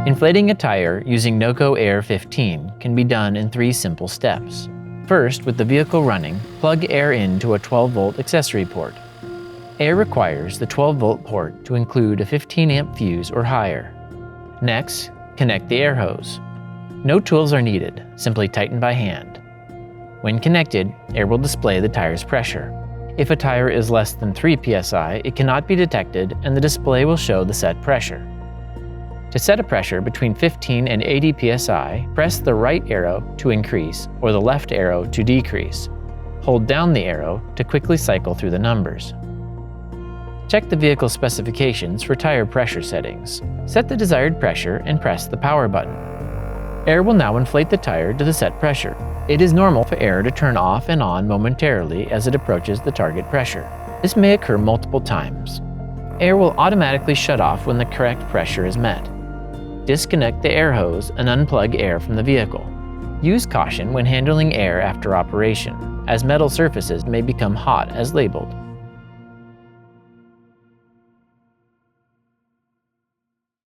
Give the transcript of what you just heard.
Inflating a tire using NOCO AIR15 can be done in 3 simple steps. First, with the vehicle running, plug air into a 12-volt accessory port. Air requires the 12-volt port to include a 15-amp fuse or higher. Next, connect the air hose. No tools are needed, simply tighten by hand. When connected, air will display the tire's pressure. If a tire is less than 3 psi, it cannot be detected and the display will show the set pressure. To set a pressure between 15 and 80 psi, press the right arrow to increase or the left arrow to decrease. Hold down the arrow to quickly cycle through the numbers. Check the vehicle specifications for tire pressure settings. Set the desired pressure and press the power button. Air will now inflate the tire to the set pressure. It is normal for air to turn off and on momentarily as it approaches the target pressure. This may occur multiple times. Air will automatically shut off when the correct pressure is met. Disconnect the air hose and unplug air from the vehicle. Use caution when handling air after operation, as metal surfaces may become hot as labeled.